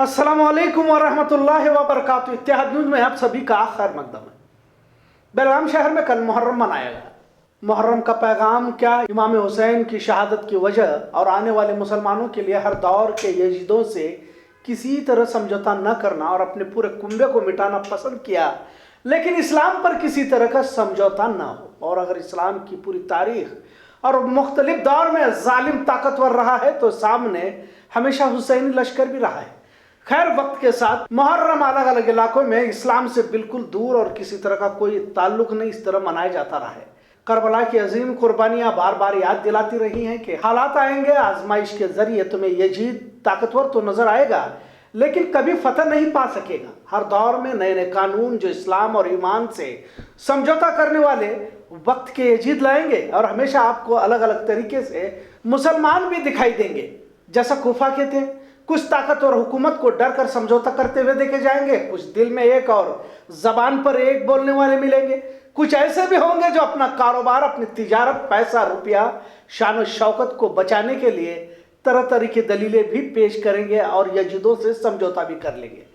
अस्सलामुअलैकुम वरहमतुल्लाहि वबरकातुहू। इत्तेहाद न्यूज़ में आप सभी का खैर मकदम है। बेलगाम शहर में कल मुहर्रम मनाया गया। मुहर्रम का पैगाम क्या, इमाम हुसैन की शहादत की वजह और आने वाले मुसलमानों के लिए हर दौर के यजीदों से किसी तरह समझौता न करना और अपने पूरे कुंबे को मिटाना पसंद किया, लेकिन इस्लाम पर किसी तरह का समझौता न हो। और अगर इस्लाम की पूरी तारीख और मुख्तलिफ दौर में जालिम ताकतवर रहा है तो सामने हमेशा हुसैनी लश्कर भी रहा है। खैर, वक्त के साथ मुहर्रम अलग अलग इलाकों में इस्लाम से बिल्कुल दूर और किसी तरह का कोई ताल्लुक नहीं इस तरह मनाया जाता रहा है। करबला की अजीम कुर्बानियां बार बार याद दिलाती रही हैं कि हालात आएंगे, आजमाइश के जरिए तुम्हें यजीद ताकतवर तो नजर आएगा लेकिन कभी फतह नहीं पा सकेगा। हर दौर में नए नए कानून जो इस्लाम और ईमान से समझौता करने वाले वक्त के यजीद लाएंगे और हमेशा आपको अलग अलग तरीके से मुसलमान भी दिखाई देंगे। जैसा कूफा के थे, कुछ ताकत और हुकूमत को डर कर समझौता करते हुए देखे जाएंगे, कुछ दिल में एक और जबान पर एक बोलने वाले मिलेंगे। कुछ ऐसे भी होंगे जो अपना कारोबार, अपनी तिजारत, पैसा, रुपया, शान और शौकत को बचाने के लिए तरह तरह की दलीलें भी पेश करेंगे और यजीदों से समझौता भी कर लेंगे।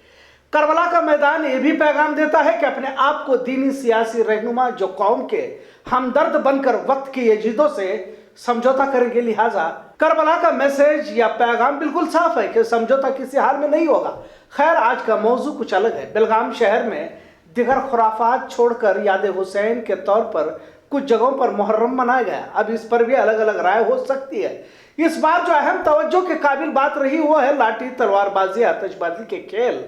करबला का मैदान ये भी पैगाम देता है कि अपने आप को दीनी सियासी रहनुमा जो कौम के हमदर्द बनकर वक्त के यजीदों से समझौता करेंगे। लिहाजा करबला का मैसेज या पैगाम बिल्कुल साफ है कि समझौता किसी हाल में नहीं होगा। खैर, आज का मौजू कुछ अलग है। बेलगाम शहर में दिगर खुराफात छोड़कर याद हुसैन के तौर पर कुछ जगहों पर मुहर्रम मनाया गया। अब इस पर भी अलग अलग राय हो सकती है। इस बार जो अहम तवज्जो के काबिल बात रही वो है लाठी, तलवारबाजी, आतिशबाजी के खेल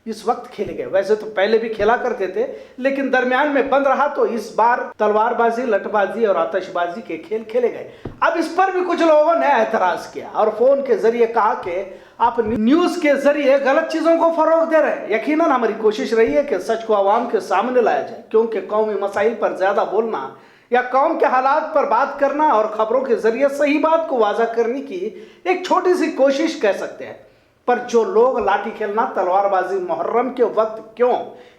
इस वक्त खेले गए। वैसे तो पहले भी खेला करते थे लेकिन दरमियान में बंद रहा, तो इस बार तलवारबाजी, लठबाजी और आतिशबाजी के खेल खेले गए। अब इस पर भी कुछ लोगों ने एतराज किया और फोन के जरिए कहा कि आप न्यूज के जरिए गलत चीजों को फरोग दे रहे हैं। यकीनन हमारी कोशिश रही है कि सच को आवाम के सामने लाया जाए, क्योंकि कौमी मसाइल पर ज्यादा बोलना या कौम के हालात पर बात करना और खबरों के जरिए सही बात को वाजा करने की एक छोटी सी कोशिश कह सकते हैं। पर जो लोग लाठी खेलना, तलवारबाजी मुहर्रम के वक्त क्यों,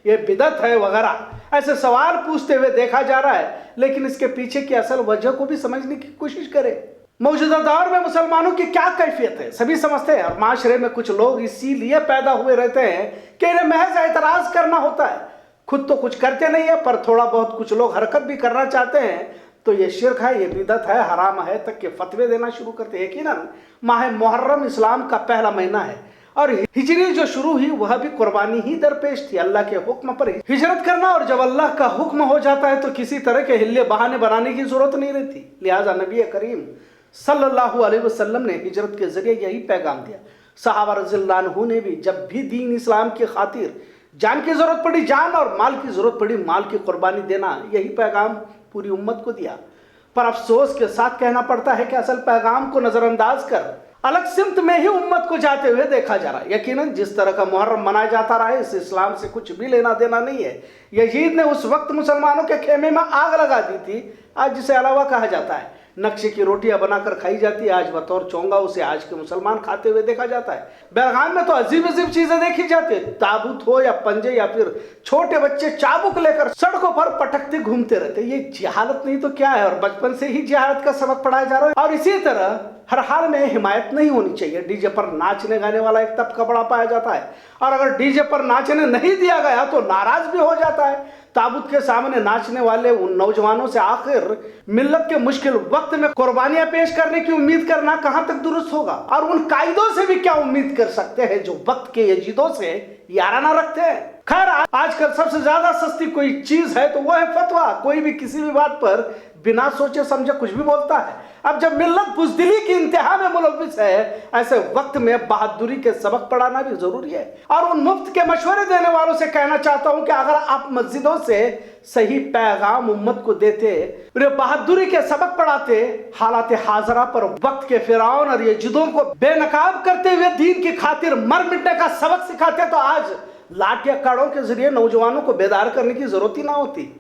ये बिदत है वगैरह ऐसे सवाल पूछते हुए देखा जा रहा है, लेकिन इसके पीछे की असल वजह को भी समझने की कोशिश करें। मौजूदा दौर में मुसलमानों की क्या कैफियत है सभी समझते हैं, और माशरे में कुछ लोग इसीलिए पैदा हुए रहते हैं कि इन्हें महज एतराज करना होता है। खुद तो कुछ करते नहीं है, पर थोड़ा बहुत कुछ लोग हरकत भी करना चाहते हैं तो ये शिर्क है, ये बिदत है, हराम है तक के फतवे देना शुरू करते हैं। यकीनन माह मुहर्रम इस्लाम का पहला महीना है और हिजरी जो शुरू हुई वह भी कुर्बानी ही दरपेश थी, अल्लाह के हुक्म पर हिजरत करना। और जब अल्लाह का हुक्म हो जाता है तो किसी तरह के हिल्ले बहाने बनाने की जरूरत नहीं रहती। लिहाजा नबी करीम सल्लल्लाहु अलैहि वसल्लम ने हिजरत के जरिए यही पैगाम दिया। सहाबा रज़ियल्लाहु अन्हुम ने भी जब भी दीन इस्लाम की खातिर जान की जरूरत पड़ी, जान, और माल की जरूरत पड़ी, माल की कुर्बानी देना, यही पैगाम पूरी उम्मत को दिया। पर अफसोस के साथ कहना पड़ता है कि असल पैगाम को नजरअंदाज कर अलग सिमत में ही उम्मत को जाते हुए देखा जा रहा है। यकीनन जिस तरह का मुहर्रम मनाया जाता रहा है इस इस्लाम से कुछ भी लेना देना नहीं है। यजीद ने उस वक्त मुसलमानों के खेमे में आग लगा दी थी, आज जिसे अलावा कहा जाता है। नक्शे की रोटियां बनाकर खाई जाती है, आज बतौर चोंगा उसे आज के मुसलमान खाते हुए देखा जाता है। बेलगाम में तो अजीब अजीब चीजें देखी जाती है, ताबूत हो या पंजे या फिर छोटे बच्चे चाबुक लेकर सड़कों पर पटकते घूमते रहते। ये जिहालत नहीं तो क्या है, और बचपन से ही जिहालत का सबक पढ़ाया जा रहा है। और इसी तरह हर हाल में हिमायत नहीं होनी चाहिए। डीजे पर नाचने गाने वाला एक तबका बड़ा पाया जाता है, और अगर डीजे पर नाचने नहीं दिया गया तो नाराज भी हो जाता है। ताबूत के सामने नाचने वाले उन नौजवानों से आखिर मिल्लत के मुश्किल वक्त में कुर्बानियां पेश करने की उम्मीद करना कहां तक दुरुस्त होगा, और उन कायदों से भी क्या उम्मीद कर सकते हैं जो वक्त के यजीदों से याराना रखते हैं। खैर, आजकल सबसे ज्यादा सस्ती कोई चीज है तो वो है फतवा। कोई भी किसी भी बात पर बिना सोचे समझे कुछ भी बोलता है। अब जब मिल्लत बुज़दिली की इंतहा में मुलव्विस है, ऐसे वक्त में बहादुरी के सबक पढ़ाना भी जरूरी है। और उन मुफ्त के मशवरे देने वालों से कहना चाहता हूं कि अगर आप मस्जिदों से सही पैगाम उम्मत को देते, बहादुरी के सबक पढ़ाते, हालात हाजरा पर वक्त के फिरौन और यजीदों को बेनकाब करते हुए दीन की खातिर मर मिटने का सबक सिखाते, तो आज लाठियां कड़ों के जरिए नौजवानों को बेदार करने की जरूरत ही ना होती।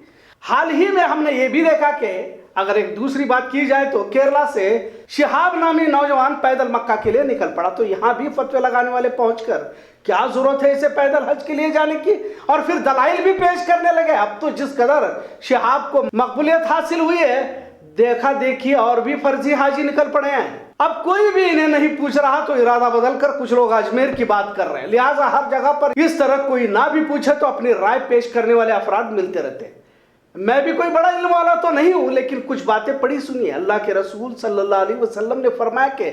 हाल ही में हमने ये भी देखा कि अगर एक दूसरी बात की जाए तो केरला से शिहाब नामी नौजवान पैदल मक्का के लिए निकल पड़ा, तो यहां भी फतवे लगाने वाले पहुंचकर क्या जरूरत है इसे पैदल हज के लिए जाने की, और फिर दलाइल भी पेश करने लगे। अब तो जिस कदर शिहाब को मकबूलियत हासिल हुई है, देखा देखी और भी फर्जी हाजी निकल पड़े हैं। अब कोई भी इन्हें नहीं पूछ रहा तो इरादा बदलकर कुछ लोग अजमेर की बात कर रहे हैं। लिहाजा हर जगह पर इस तरह कोई ना भी पूछे तो अपनी राय पेश करने वाले अफराद मिलते रहते हैं। मैं भी कोई बड़ा इल्म वाला तो नहीं हूं, लेकिन कुछ बातें पढ़ी सुनी है। अल्लाह के रसूल सल्लल्लाहु अलैहि वसल्लम ने फरमाया कि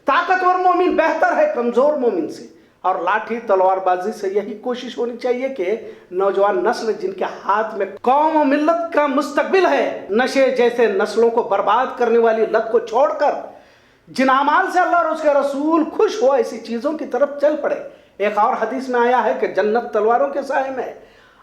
ताकतवर मोमिन बेहतर है कमजोर मोमिन से, और लाठी तलवारबाजी से यही कोशिश होनी चाहिए कि नौजवान नस्ल जिनके हाथ में कौम और मिल्लत का मुस्तकबिल है, नशे जैसे नस्लों को बर्बाद करने वाली लत को छोड़कर जिन अमाल से अल्लाह और उसके रसूल खुश हो ऐसी चीजों की तरफ चल पड़े। एक और हदीस में आया है कि जन्नत तलवारों के साए में है।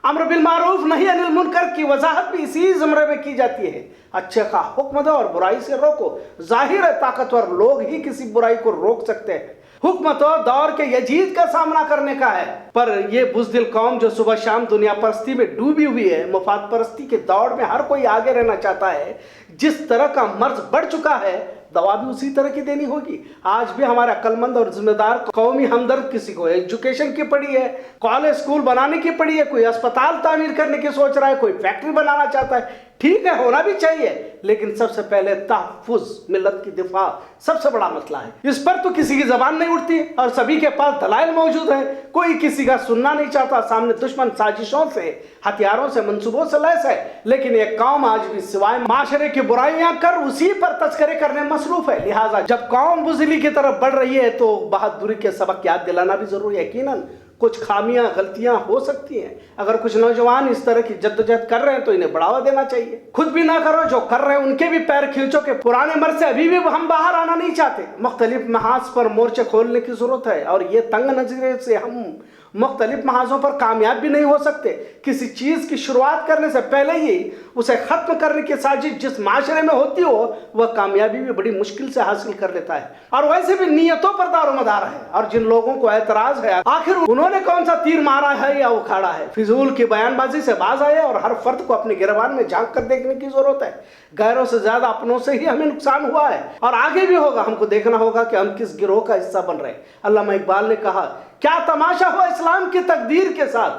अम्र बिल मारूफ नही अनिल मुनकर की वजाहत भी इसी ज़मरे में की जाती है। अच्छे का हुक्म दो और बुराई से रोको। जाहिर है ताकतवर लोग ही किसी बुराई को रोक सकते हैं। हुक्म तो दौर के यजीद का सामना करने का है, पर यह बुज़दिल कौम जो सुबह शाम दुनिया परस्ती में डूबी हुई है, मुफाद परस्ती के दौड़ में हर कोई आगे रहना चाहता है। जिस तरह का मर्ज बढ़ चुका है, दवा भी उसी तरह की देनी होगी। आज भी हमारा अक्लमंद और जिम्मेदार कौमी हमदर्द किसी को एजुकेशन की पड़ी है, कॉलेज स्कूल बनाने की पड़ी है, कोई अस्पताल तामीर करने की सोच रहा है, कोई फैक्ट्री बनाना चाहता है। ठीक है, होना भी चाहिए, लेकिन सबसे पहले तहफ़्फ़ुज़, मिल्लत की दिफा सबसे बड़ा मसला है। इस पर तो किसी की जबान नहीं उठती और सभी के पास दलाइल मौजूद है। कोई किसी का सुनना नहीं चाहता। सामने दुश्मन साजिशों से, हथियारों से, मंसूबों से लैस है, लेकिन एक कौम आज भी सिवाय माशरे की बुराइयां कर उसी पर तस्करे करने मसरूफ है। लिहाजा जब कौम बुज़दिली की तरफ बढ़ रही है तो बहादुरी के सबक याद दिलाना भी जरूरी है। यकीनन कुछ खामियां गलतियां हो सकती हैं। अगर कुछ नौजवान इस तरह की जद्दोजहद कर रहे हैं तो इन्हें बढ़ावा देना चाहिए। खुद भी ना करो, जो कर रहे हैं उनके भी पैर खींचो कि पुराने मर्ज से अभी भी हम बाहर आना नहीं चाहते। मुख्तलिफ महाज पर मोर्चे खोलने की जरूरत है, और ये तंग नजरे से हम मुख्तलिफ महाजों पर कामयाब भी नहीं हो सकते। किसी चीज की शुरुआत करने से पहले ही उसे खत्म करने की साजिश जिस माशरे में होती हो, वह कामयाबी भी बड़ी मुश्किल से हासिल कर लेता है। और वैसे भी नियतों पर दारोमदार है। और जिन लोगों को एतराज है आखिर उन्होंने कौन सा तीर मारा है या उखाड़ा है, फिजूल की बयानबाजी से बाज आए और हर फर्द को अपने गिरबान में झांक कर देखने की जरूरत है। गैरों से ज्यादा अपनों से ही हमें नुकसान हुआ है और आगे भी होगा। हमको देखना होगा कि हम किस गिरोह का हिस्सा बन रहे हैं। अल्लामा इकबाल ने कहा, क्या तमाशा हुआ इस्लाम की तकदीर के साथ,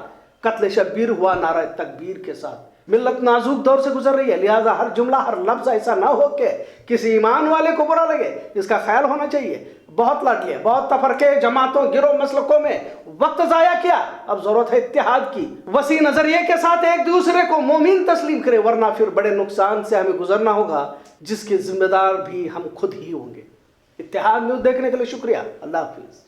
कत्ल शब्बीर हुआ नारा तकबीर के साथ। मिल्लत नाजुक दौर से गुजर रही है, लिहाजा हर जुमला हर लफ्ज ऐसा ना हो के किसी ईमान वाले को बुरा लगे, इसका ख्याल होना चाहिए। बहुत लड़ लिए, बहुत तफरके, जमातों, गिरोह, मसलकों में वक्त जाया किया। अब जरूरत है इत्तेहाद की। वसी नजरिए के साथ एक दूसरे को मोमिन तस्लीम करे, वरना फिर बड़े नुकसान से हमें गुजरना होगा, जिसके जिम्मेदार भी हम खुद ही होंगे। इत्तेहाद न्यूज़ देखने के लिए शुक्रिया। अल्लाह हाफिज।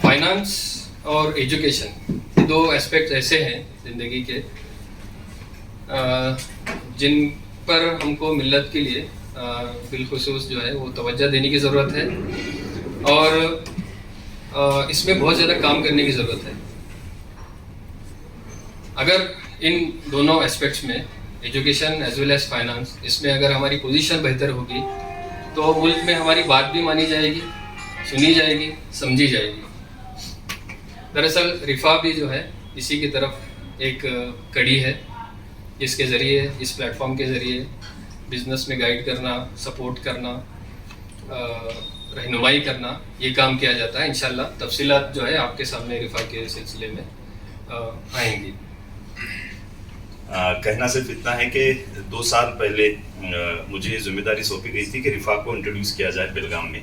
फाइनेंस और एजुकेशन, ये दो एस्पेक्ट ऐसे हैं ज़िंदगी के जिन पर हमको मिल्लत के लिए बिलखुसूस जो है वो तवज्जो देने की ज़रूरत है और इसमें बहुत ज़्यादा काम करने की ज़रूरत है। अगर इन दोनों एस्पेक्ट्स में, education as well as finance, इसमें अगर हमारी पोजीशन बेहतर होगी तो मुल्क में हमारी बात भी मानी जाएगी, सुनी जाएगी, समझी जाएगी। दरअसल रिफा भी जो है इसी की तरफ एक कड़ी है, जिसके ज़रिए, इस प्लेटफॉर्म के ज़रिए बिज़नेस में गाइड करना, सपोर्ट करना, रहनुमाई करना, ये काम किया जाता है। इंशाल्लाह तफसीलात जो है आपके सामने रिफा के सिलसिले में आएंगी। कहना सिर्फ इतना है कि 2 साल पहले मुझे जिम्मेदारी सौंपी गई थी कि रिफा को इंट्रोड्यूस किया जाए बेलगाम में,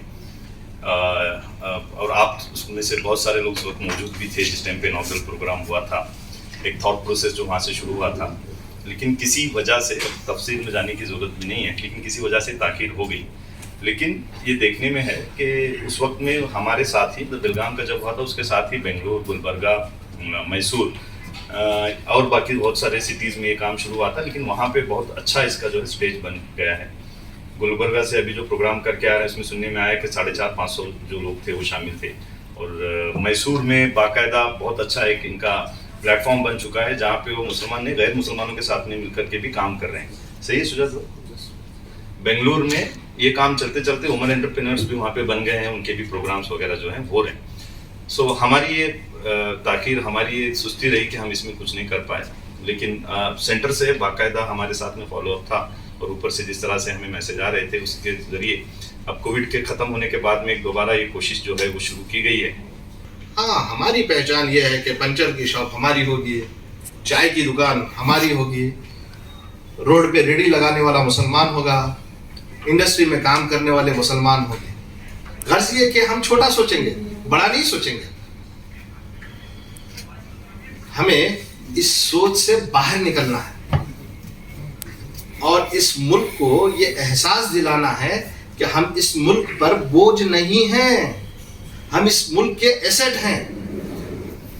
और आप उसमें से बहुत सारे लोग उस वक्त मौजूद भी थे जिस टाइम पे इनॉग्रल प्रोग्राम हुआ था। एक थॉट प्रोसेस जो वहाँ से शुरू हुआ था, लेकिन किसी वजह से, तफसील में जाने की ज़रूरत भी नहीं है, लेकिन किसी वजह से ताख़ीर हो गई। लेकिन ये देखने में है कि उस वक्त में हमारे साथ ही, बेलगाम का जब हुआ था उसके साथ ही बेंगलोर, गुलबर्गा, मैसूर और बाकी बहुत सारे सिटीज़ में ये काम शुरू हुआ था, लेकिन वहाँ पे बहुत अच्छा इसका जो है स्टेज बन गया है। गुलबर्गा से अभी जो प्रोग्राम करके आ रहे हैं उसमें सुनने में आया कि 450-500 जो लोग थे वो शामिल थे। और मैसूर में बाकायदा बहुत अच्छा एक इनका प्लेटफॉर्म बन चुका है जहाँ पे वो मुसलमान नहीं गैर मुसलमानों के साथ में मिलकर के भी काम कर रहे हैं। सही है सुजात? बेंगलुरु में ये काम चलते चलते वुमन एंटरप्रेन्योर्स भी वहाँ पे बन गए हैं, उनके भी प्रोग्राम्स वगैरह जो हैं हो रहे हैं। सो हमारी ये ताखीर, हमारी ये सुस्ती रही कि हम इसमें कुछ नहीं कर पाए, लेकिन सेंटर से बाकायदा हमारे साथ में फॉलोअप था और ऊपर से जिस तरह से हमें मैसेज आ रहे थे उसके ज़रिए अब कोविड के ख़त्म होने के बाद में दोबारा ये कोशिश जो है वो शुरू की गई है। हाँ, हमारी पहचान ये है कि पंचर की शॉप हमारी होगी, चाय की दुकान हमारी होगी, रोड पे रेडी लगाने वाला मुसलमान होगा, इंडस्ट्री में काम करने वाले मुसलमान होंगे। गर्ज ये कि हम छोटा सोचेंगे, बड़ा नहीं सोचेंगे। हमें इस सोच से बाहर निकलना है और इस मुल्क को ये एहसास दिलाना है कि हम इस मुल्क पर बोझ नहीं हैं, हम इस मुल्क के एसेट हैं।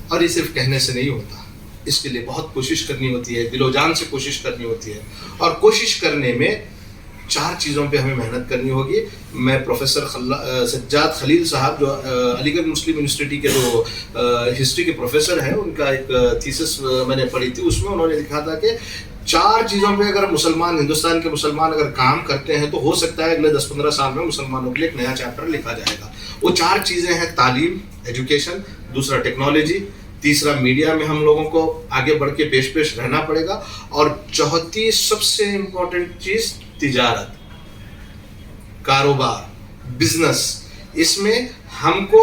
और ये सिर्फ कहने से नहीं होता, इसके लिए बहुत कोशिश करनी होती है, दिलो जान से कोशिश करनी होती है। और कोशिश करने में 4 चीज़ों पे हमें मेहनत करनी होगी। मैं प्रोफेसर सज्जाद खलील साहब जो अलीगढ़ मुस्लिम यूनिवर्सिटी के जो हिस्ट्री के प्रोफेसर हैं, उनका एक थीसिस मैंने पढ़ी थी, उसमें उन्होंने लिखा था कि 4 चीज़ों पे अगर मुसलमान, हिंदुस्तान के मुसलमान अगर काम करते हैं तो हो सकता है अगले 10-15 साल में मुसलमानों के लिए एक नया चैप्टर लिखा जाएगा। वो 4 चीज़ें हैं: तालीम, एजुकेशन, दूसरा टेक्नोलॉजी, तीसरा मीडिया में हम लोगों को आगे बढ़ के पेश रहना पड़ेगा, और चौथी सबसे इम्पोर्टेंट चीज़ तिजारत, कारोबार, बिजनेस। इसमें हमको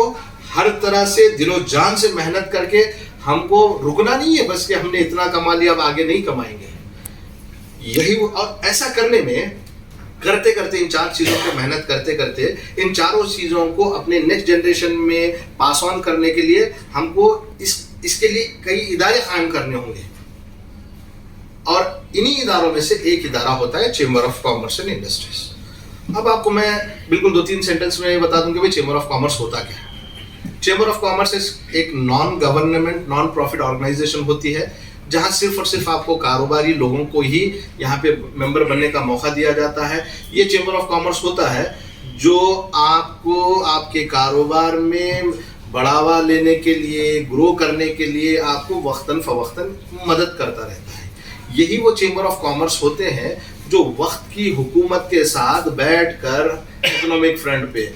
हर तरह से दिलो जान से मेहनत करके हमको रुकना नहीं है बस कि हमने इतना कमा लिया अब आगे नहीं कमाएंगे। यही, और ऐसा करने में करते करते इन 4 चीज़ों पे मेहनत करते करते इन चारों चीज़ों को अपने नेक्स्ट जनरेशन में पास ऑन करने के लिए हमको इसके लिए कई इदारे कायम करने होंगे। और इन्हीं इदारों में से एक इदारा होता है chamber of commerce and industries. अब आपको मैं बिल्कुल 2-3 सेंटेंस में बता दूं कि भाई चेंबर ऑफ कॉमर्स होता क्या है। चेंबर ऑफ कॉमर्स एक non government, non profit organisation होती है जहां सिर्फ और सिर्फ आपको कारोबारी लोगों को ही यहाँ पे मेंबर बनने का मौका दिया जाता है। ये चेंबर ऑफ कॉमर्स होता है जो आपको आपके कारोबार में बढ़ावा लेने के लिए, ग्रो करने के लिए आपको वक्तन फवक्तन मदद करता रहता है। यही वो चेंबर ऑफ कॉमर्स होते हैं जो वक्त की हुकूमत के साथ बैठकर इकोनॉमिक फ्रंट पे,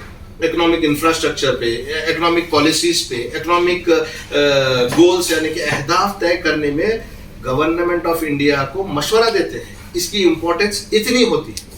इकोनॉमिक इंफ्रास्ट्रक्चर पे, इकोनॉमिक पॉलिसीज पे, इकोनॉमिक गोल्स यानी कि अहदाफ तय करने में गवर्नमेंट ऑफ इंडिया को मशवरा देते हैं। इसकी इम्पोर्टेंस इतनी होती है।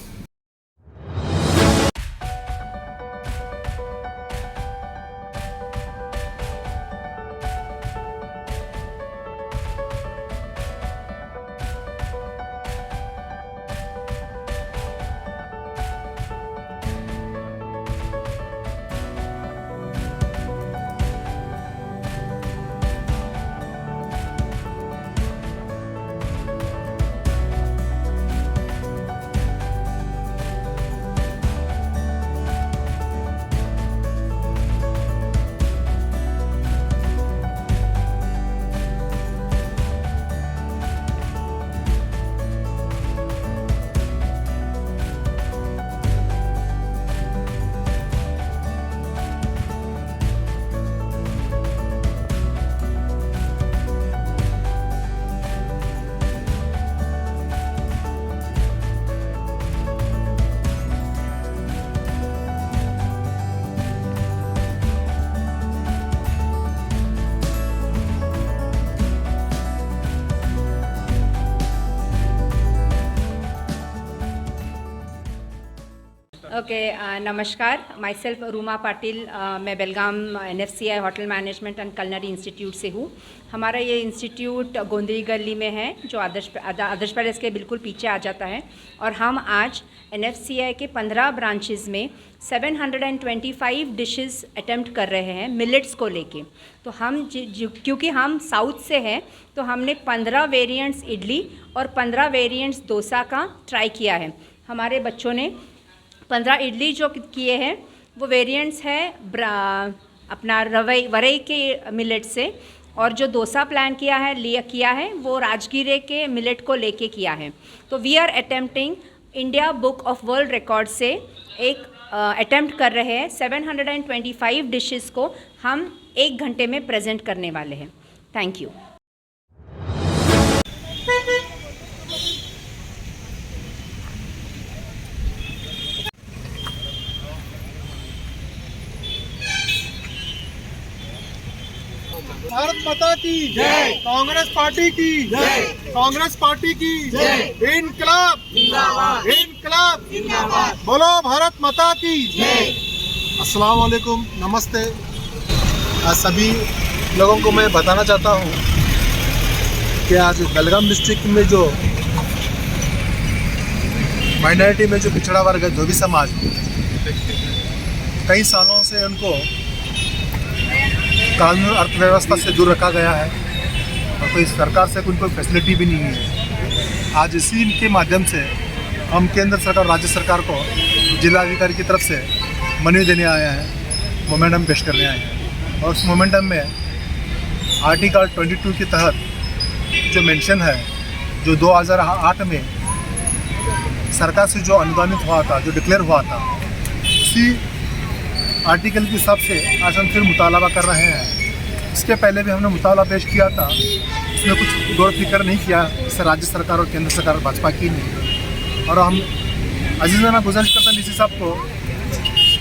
ओके, नमस्कार। माई सेल्फ रूमा पाटिल, मैं बेलगाम NFCI hotel management and culinary institute से हूँ। हमारा ये इंस्टीट्यूट गोंदरी गली में है जो आदर्श पैलेस के बिल्कुल पीछे आ जाता है। और हम आज NFCI के 15 ब्रांचेस में 725 डिशेस अटेम्प्ट कर रहे हैं मिलेट्स को लेके। तो हम क्योंकि हम साउथ से हैं तो हमने 15 वेरिएंट्स इडली और 15 वेरिएंट्स डोसा का ट्राई किया है। हमारे बच्चों ने 15 इडली जो किए हैं वो वेरिएंट्स है अपना वरई के मिलेट से, और जो डोसा प्लान किया है वो राजगीरे के मिलेट को लेके किया है। तो we are attempting India book of world record से एक अटेम्प्ट कर रहे हैं। 725 डिशेस को हम 1 घंटे में प्रेजेंट करने वाले हैं। Thank you. भारत माता की जय। कांग्रेस पार्टी की जय। कांग्रेस पार्टी की जय। इनकलाब जिंदाबाद। इनकलाब जिंदाबाद। बोलो भारत माता की जय। अस्सलाम वालेकुम, नमस्ते। आज सभी लोगों को मैं बताना चाहता हूँ कि आज बेलगाम डिस्ट्रिक्ट में जो माइनॉरिटी में जो पिछड़ा वर्ग है, धोबी समाज, कई सालों से उनको कानून अर्थव्यवस्था से दूर रखा गया है और कोई सरकार से कोई फैसिलिटी भी नहीं है। आज इसी के माध्यम से हम केंद्र सरकार, राज्य सरकार को जिलाधिकारी की तरफ से मनी देने आए हैं, मोमेंटम पेश करने आए हैं। और उस मोमेंटम में आर्टिकल 22 के तहत जो मेंशन है, जो 2008 में सरकार से जो अनुदानित हुआ था, जो डिक्लेयर हुआ था, उसी आर्टिकल के हिसाब से आज हम फिर मुतालबा कर रहे हैं। इसके पहले भी हमने मुतालबा पेश किया था, इसमें कुछ गौर फिक्र नहीं किया इससे राज्य सरकार और केंद्र सरकार भाजपा की नहीं। और हम अजीज़ाना गुजारिश करते हैं डीसी साहब को,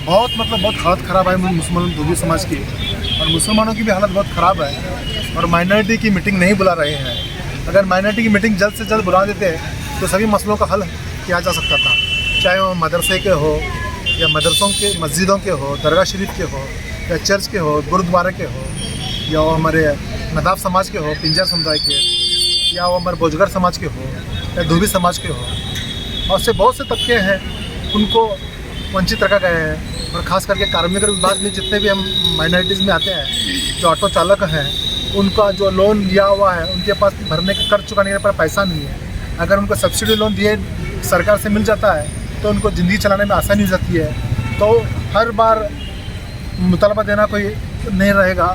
बहुत हालत ख़राब है मुसलमान धोबी समाज की, और मुसलमानों की भी हालत बहुत ख़राब है और माइनॉरिटी की मीटिंग नहीं बुला रहे हैं। अगर माइनॉरिटी की मीटिंग जल्द से जल्द बुला देते तो सभी मसलों का हल किया जा सकता था, चाहे वो मदरसे के हो या मदरसों के, मस्जिदों के हो, दरगाह शरीफ के हो, या चर्च के हो, गुरुद्वारे के हो, या वो हमारे नदाब समाज के हो, पिंजर समुदाय के, या वो हमारे बोजगर समाज के हो, या धोबी समाज के हो। और से बहुत से तबके हैं उनको वंचित रखा गया है। और ख़ास करके कार्मिक विभाग में जितने भी हम माइनॉरिटीज़ में आते हैं, जो ऑटो चालक हैं, उनका जो लोन लिया हुआ है, उनके पास भरने के कर्ज चुकाने पर पैसा नहीं है। अगर उनको सब्सिडी लोन दिए सरकार से मिल जाता है तो उनको ज़िंदगी चलाने में आसानी हो जाती है। तो हर बार मुतालबा देना कोई नहीं रहेगा।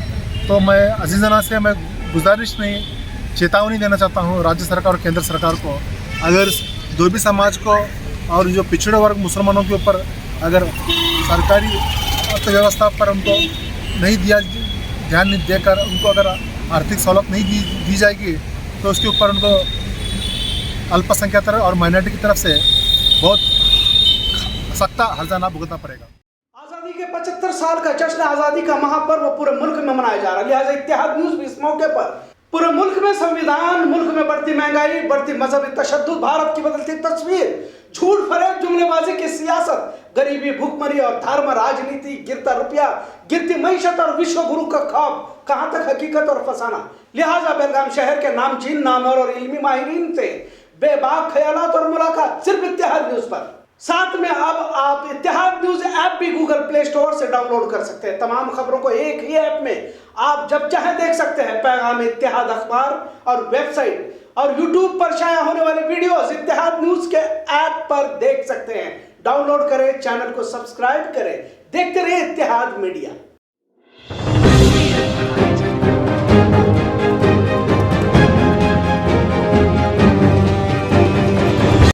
तो मैं अजीज़ाना से मैं गुजारिश नहीं, चेतावनी देना चाहता हूँ राज्य सरकार और केंद्र सरकार को, अगर धोबी समाज को और जो पिछड़े वर्ग मुसलमानों के ऊपर अगर सरकारी अर्थव्यवस्था पर उनको नहीं दिया, ध्यान नहीं देकर उनको अगर आर्थिक सहूलत नहीं दी जाएगी तो उसके ऊपर उनको अल्पसंख्यक और माइनॉरिटी की तरफ से बहुत सख्त हर्जाना भुगतना पड़ेगा। आज़ादी के 75 साल का जश्न आज़ादी का महापर्व पूरे मुल्क में मनाया जा रहा है। लिहाजा इत्तेहाद न्यूज़ भी इस मौके पर पूरे मुल्क में संविधान, मुल्क में बढ़ती महंगाई, बढ़ती मजहबी तशद्दुद, भारत की बदलती तस्वीर, झूठ फरेब, जुमलेबाजी की सियासत, गरीबी, भूखमरी और धर्म राजनीति, गिरता रुपया, गिरती मईशत और विश्व गुरु का ख्वाब, कहां तक हकीकत और फसाना। लिहाजा बेलगाम शहर के नामचीन, नामवर और इल्मी माहिरीन से बेबाक ख्यालात और मुलाकात सिर्फ इत्तेहाद न्यूज़ पर। साथ में अब आप इत्तेहाद न्यूज़ ऐप भी गूगल प्ले स्टोर से डाउनलोड कर सकते हैं। तमाम खबरों को एक ही ऐप में आप जब चाहे देख सकते हैं। पैगाम इत्तेहाद अखबार और वेबसाइट और यूट्यूब पर शाया होने वाले वीडियोस इत्तेहाद न्यूज़ के ऐप पर देख सकते हैं। डाउनलोड करें, चैनल को सब्सक्राइब करें, देखते रहिए इत्तेहाद मीडिया।